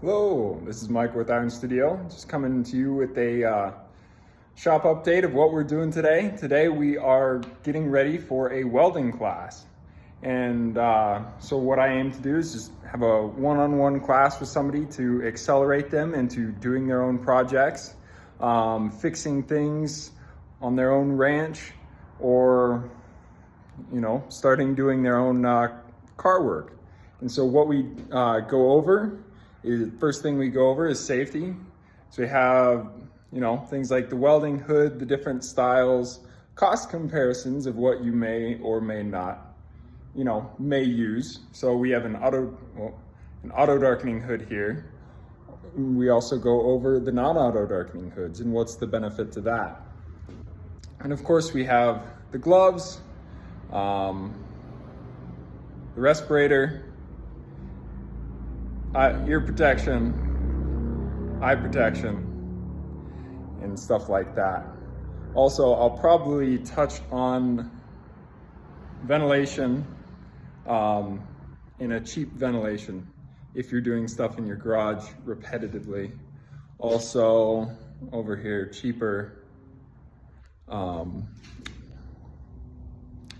Hello, this is Mike with Iron Studio. Just coming to you with a shop update of what we're doing today. Today we are getting ready for a welding class. And so what I aim to do is just have a one-on-one class with somebody to accelerate them into doing their own projects, fixing things on their own ranch, or starting doing their own car work. And so what we go over is, first thing we go over is safety. So we have things like the welding hood, the different styles, cost comparisons of what you may or may not may use. So we have an auto darkening hood here. We also go over the non-auto darkening hoods and what's the benefit to that. And of course we have the gloves, the respirator, ear protection, eye protection, and stuff like that. Also, I'll probably touch on ventilation, in a cheap ventilation if you're doing stuff in your garage repetitively. Also, over here, cheaper,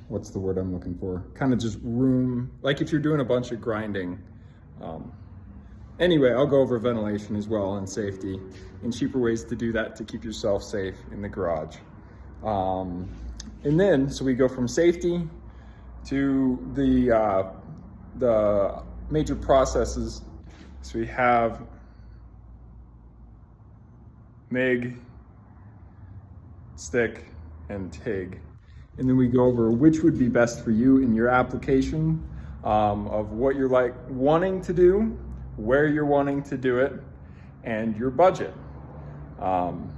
what's the word I'm looking for? Kind of just room, like if you're doing a bunch of grinding. Anyway, I'll go over ventilation as well and safety and cheaper ways to do that to keep yourself safe in the garage. And then, so we go from safety to the major processes. So we have MIG, stick, and TIG. And then we go over which would be best for you in your application, of what you're wanting to do, where you're wanting to do it, and your budget. We'll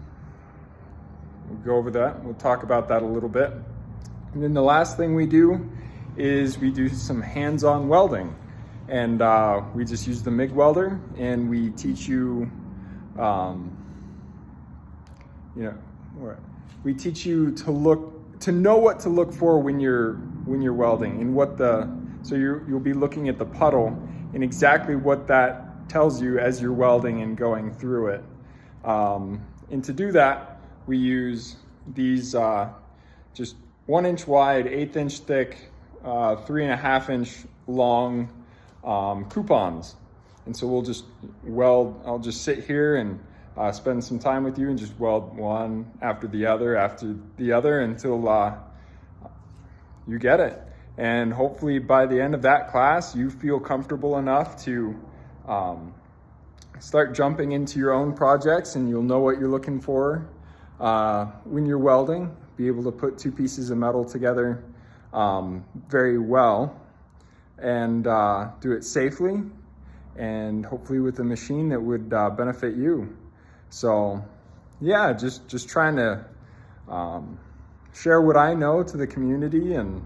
go over that. We'll talk about that a little bit. And then the last thing we do is we do some hands-on welding. And we just use the MIG welder, and we teach you, we teach you to know what to look for when you're welding, and so you'll be looking at the puddle and exactly what that tells you as you're welding and going through it. And to do that, we use these just 1 inch wide, 1/8 inch thick, 3.5 inch long coupons. And so we'll just weld, I'll just sit here and spend some time with you and just weld one after the other until you get it. And hopefully by the end of that class, you feel comfortable enough to start jumping into your own projects, and you'll know what you're looking for when you're welding, be able to put two pieces of metal together very well, and do it safely, and hopefully with a machine that would benefit you. So yeah, just trying to share what I know to the community, and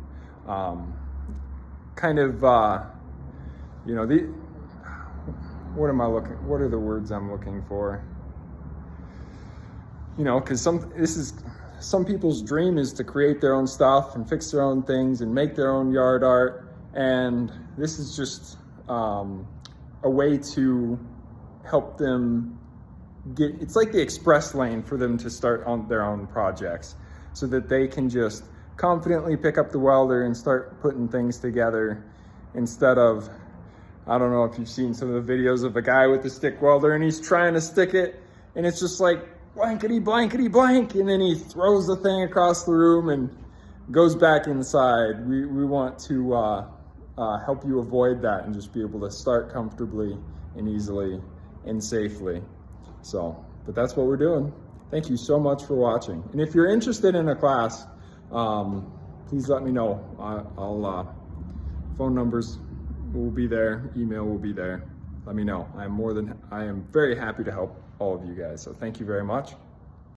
kind of what are the words I'm looking for? Because some people's dream is to create their own stuff and fix their own things and make their own yard art, and this is just a way to help them it's like the express lane for them to start on their own projects, so that they can just confidently pick up the welder and start putting things together, instead of, I don't know if you've seen some of the videos of a guy with a stick welder and he's trying to stick it and it's just like blankety blankety blank, and then he throws the thing across the room and goes back inside. We want to help you avoid that and just be able to start comfortably and easily and safely. But that's what we're doing. Thank you so much for watching. And if you're interested in a class, please let me know. Phone numbers will be there, email will be there. Let me know. I am very happy to help all of you guys. So thank you very much.